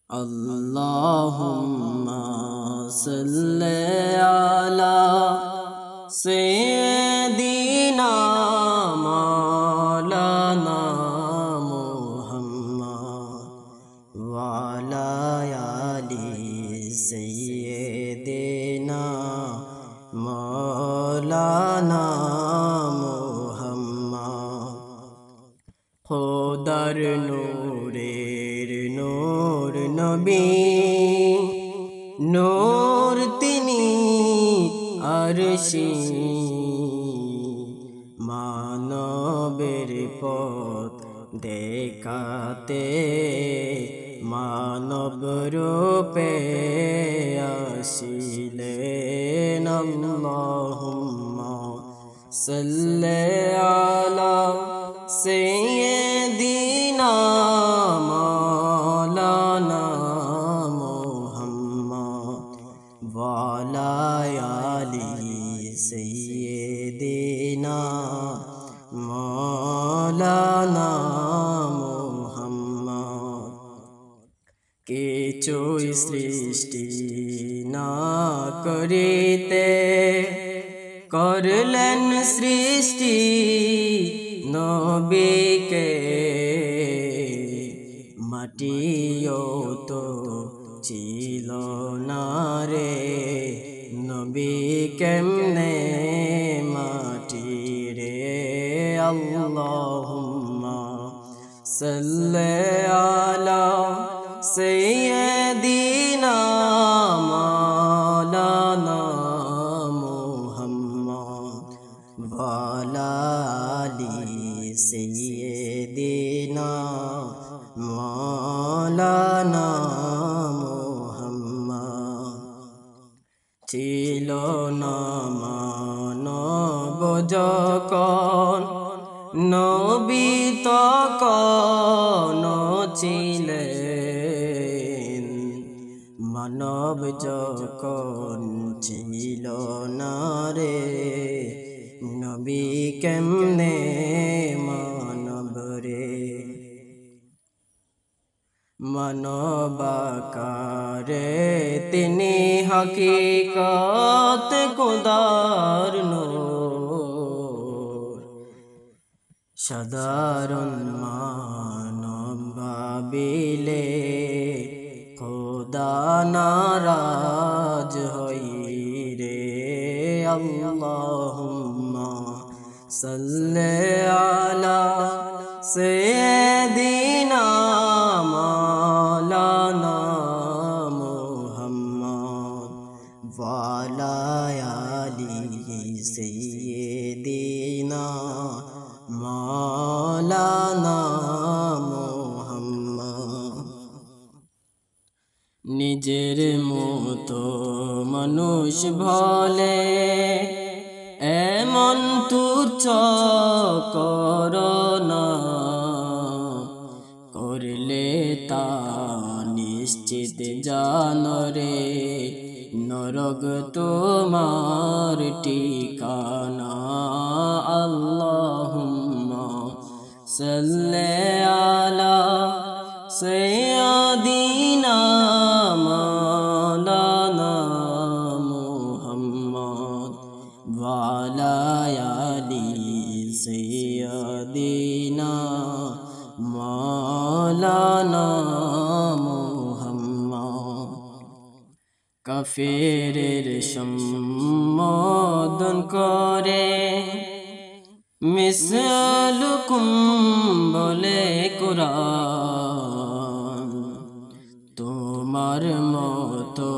Allahumma salli ala sayyidina maulana Muhammad wa ala ali sayyidina maulana Muhammad Khudar নূরের নূর নবী নূর তিনি আরশি মানবের পথ দেখাতে মানব রূপে আসিলেন আল্লাহুম্মা সাল্লি আলা সাইয়্যিদিনা মাওলানা মুহাম্মদ ওয়া আলা আলি সাইয়্যিদিনা মাওলানা মুহাম্মদ কিছুই সৃষ্টি না করিতে করলেন সৃষ্টি নবীকে মাটিও তো ছিল না রে নবী কেমনে মাটি রে আল্লাহুম্মা সাল্লি আলা সাইয়্যিদিনা মাওলানা মুহাম্মদ ওয়া আলা আলি সাইয়্যিদিনা মাওলানা মুহাম্মদ ছিল না মানব যখন নবী তখন ছিলেন মানব যখন ছিল না রে নবী কেমনে মানব রে মানবাকারে তিনি হকীকত খোদার নূর সাধারণ মানব ভাবিলে খোদা নারাজ হই রে আল্লাহুম্মা সাল্লি আলা সাইয়্যিদিনা মাওলানা মুহাম্মদ ওয়া আলা আলি সাইয়্যিদিনা মাওলানা মুহাম্মদ নিজের মতো মানুষ ভলে এমন তুচ্ছ করোনা করলে তা নিশ্চিত জানরে নরক তোমার ঠিকানা আল্লাহুম্মা সাল্লি আলা সাইয়্যিদিনা মাওলানা মুহাম্মদ ওয়া আলা আলি সাইয়্যিদিনা মাওলানা মুহাম্মদ কাফেরের সম্বোধন করে মিসলুকুম বলে কুরআন তোমার মতো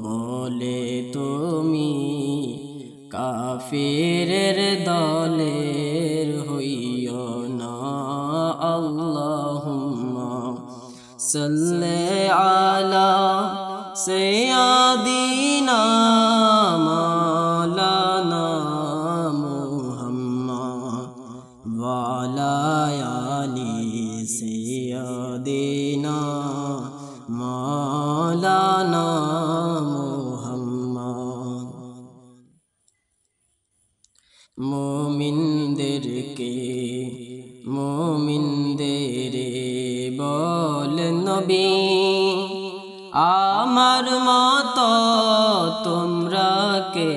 বলে তুমি কাফিরের দলের হইও না আল্লাহুম্মা সাল্লি আলা সাইয়্যিদিনা মাওলানা মুহাম্মদ ওয়া আলা আলি সাইয়্যিদিনা মাওলানা মুহাম্মদ মুমিনদের বল নবী আমার মতো তোমরা কে,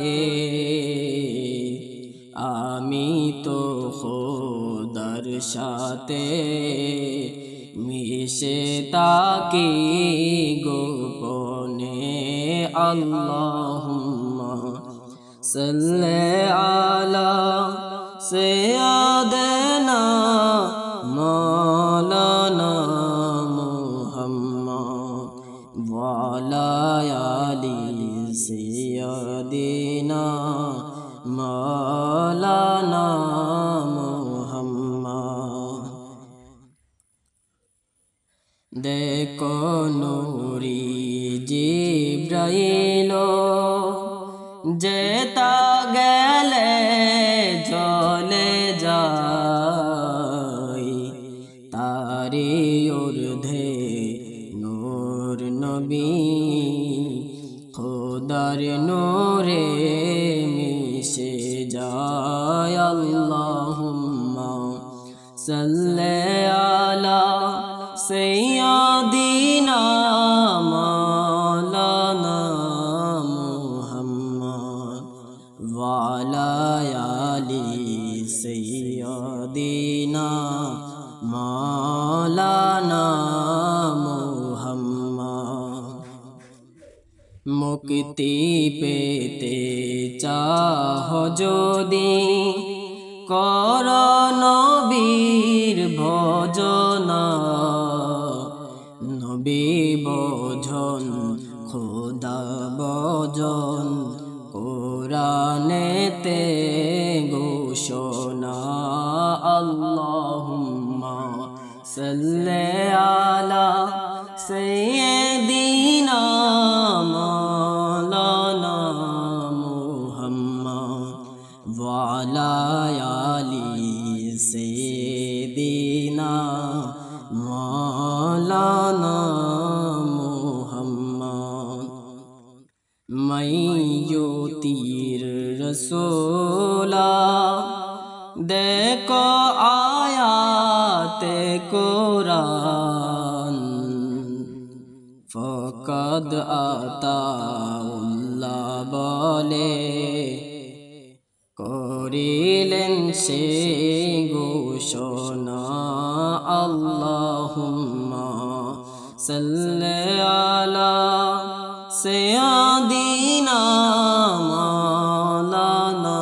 আমি তো খোদার সাথে মিশে তাকি গোপনে। আল্লাহুম্মা সাল্লি আলা সাইয়্যিদিনা মাওলানা মুহাম্মদ ওয়া আলা আলি সাইয়্যিদিনা মাওলানা মুহাম্মদ। দেখো নূরি জিব্রাইল যেতা গেলে চলে যায়, তারি ঊর্ধ্বে নূর নবী খোদার নূরে মিশে যায়। আল্লাহুম্মা সাল্লি আলা সাইয়্যিদিনা মাওলানা মুহাম্মদ ওয়া আলা আলি সাইয়্যিদিনা মাওলানা মুহাম্মদ। মুক্তি পেতে চাহ যদি কর নবীর ভজনা, নবী ভজন খোদা ভজন কোরআনেতে ঘোষণা। আল্লাহুম্মা সাল্লি আলা সাইয়্যিদিনা মাওলানা মুহাম্মদ ওয়া আলা আলি সাইয়্যিদিনা মাওলানা মুহাম্মদ। মাইয়ুতির রসূলা দেখো আয়াতে কুরআন, ফকদ আতাউল্লাহ বলে করিলেন সে ঘোষণা। আল্লাহুম্মা সাল্লি আলা সাইয়্যিদিনা মাওলানা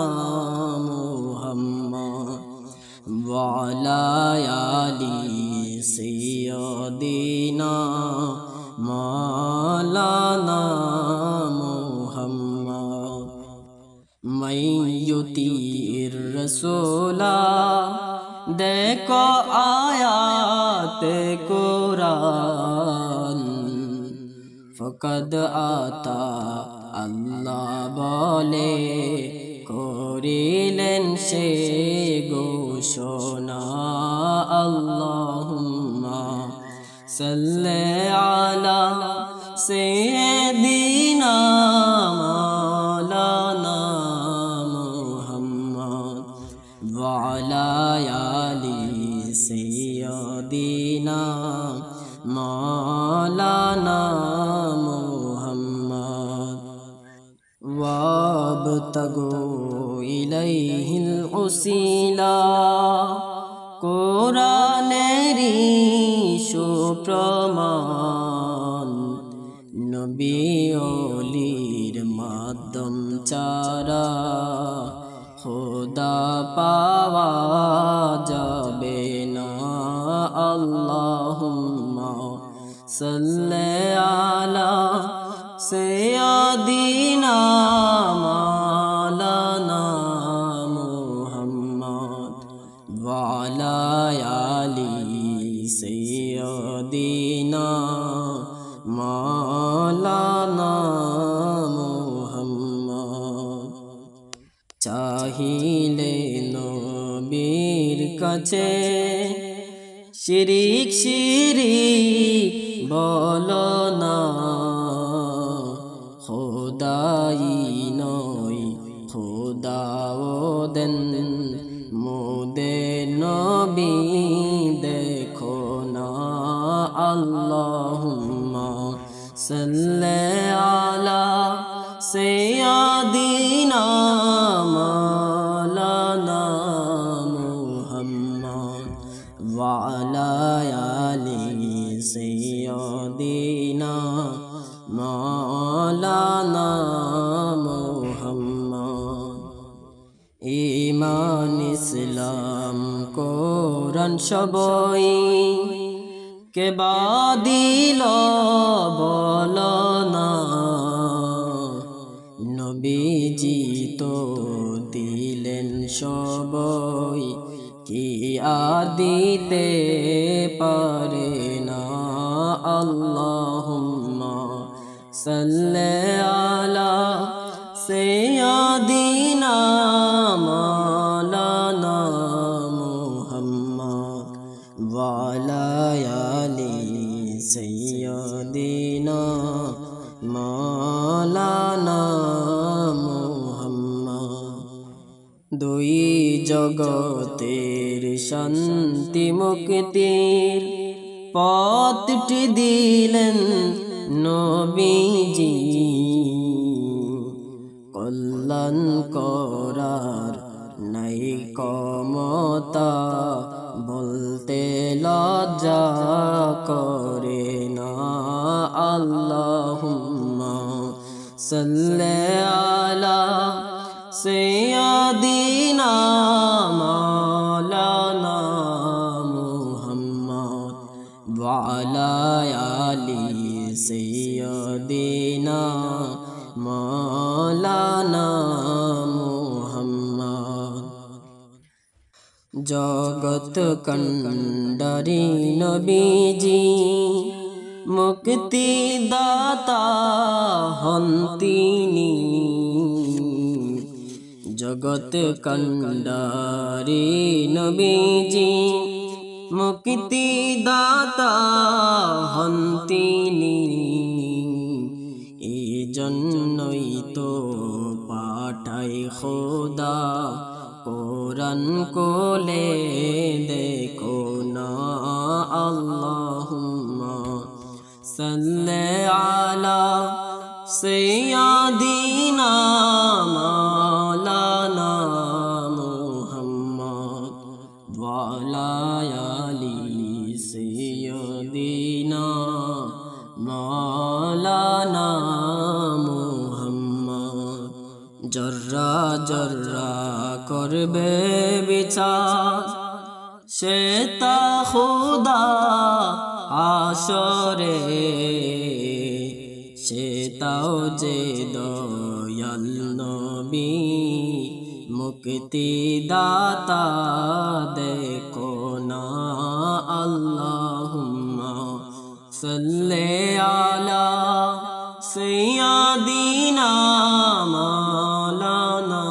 মুহাম্মদ ওয়া আলা আলি সাইয়্যিদিনা মাওলানা মুহাম্মদ। মাইয়ুতির রসূলা দেখো আয়াতে কুরআন, ফকদ আতা আল্লাহ বলে করিলেন সে ঘোষণা। আল্লাহুম্মা সাল্লি আলা সাইয়্যিদিনা মাওলানা মুহাম্মদ ওয়া আলা আলি সাইয়্যিদিনা মাওলানা মুহাম্মদ। ওয়াবতাগু ইলাইহিল উসিলা কোরআনেরই সুপ্রমাণ, নবী ওলির মাধ্যম ছাড়া খোদা পাওয়া যাবে না। আল্লাহুম্মা সাল্লি আলা সাইয়্যিদিনা মাওলানা মুহাম্মদ ওয়া আলা আলি সাইয়্যিদিনা মাওলানা মুহাম্মদ। চাহিলে নবীর কাছে শিরিক শিরিক বলো না, খোদাই নয় খোদাও দেন মোদের নবী দেখো না। আল্লাহুম্মা সাল্লি আলা সাইয়্যিদিনা মাওলানা মুহাম্মদ ওয়া আলা আলি সাইয়্যিদিনা মাওলানা মুহাম্মদ। ঈমান ইসলাম কোরআন সবই কে বাদিল বলো না, নবীজি তো দিলেন সবই কি আর দিতে পারে না। আল্লাহুম্মা সাল্লি আলা সাইয়্যিদিনা মাওলানা মুহাম্মদ ওয়া আলা আলি সাইয়্যিদিনা মাওলানা মুহাম্মদ। দুই জগতের শান্তি মুক্তির পথটি দিলেন নবীজি, কল্যাণ করার নাই ক্ষমতা বলতে লজ্জা করে না। আল্লাহুম্মা সাল্লি আলা সাইয়্যিদিনা মাওলানা মুহাম্মদ ওয়া আলা আলি সাইয়্যিদিনা মাওলানা মুহাম্মদ। জগৎ কণ্ডারি নবীজি মুক্তি দাতা হন তিনি, জগৎ কণ্ডারি নবীজি মুক্তি দাতা হন তিনি। এই জন্যই তো পাঠাই খোদা কোরআন কোলে দেখো না। আল্লাহুম্মা সাল্লি আলা সাইয়্যিদিনা মাওলানা মুহাম্মদ ওয়া আলা আলি সাইয়্যিদিনা মাওলানা মুহাম্মদ। জর্রা জর্রা করবে বিচার সে তা খুদা হাসরে, সে তাও যে দয়াল নবী মুক্তি দাতা দেখো না। আল্লাহুম্মা সাল্লি আলা সাইয়্যিদিনা মাওলানা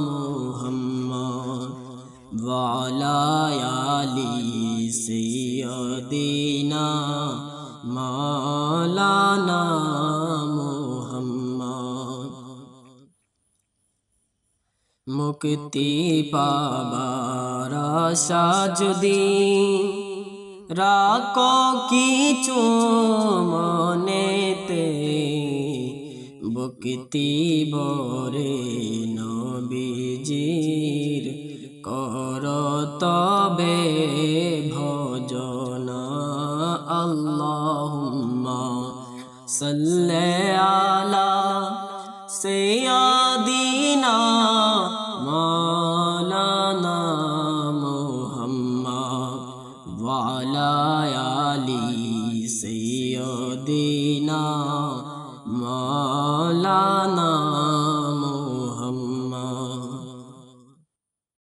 মুহাম্মদ ওয়া আলা আলি সাইয়্যিদিনা মাওলানা মুহাম্মদ। মুক্তি পাবার আশা যদি রাখো কিছু মনেতে, ভক্তি ভরে নবীজির কর তবে ভজনা। আল্লাহুম্মা সাল্লি আলা সাইয়্যিদিনা মাওলানা মুহাম্মদ ওয়া আলা আলি সাইয়্যিদিনা মাওলানা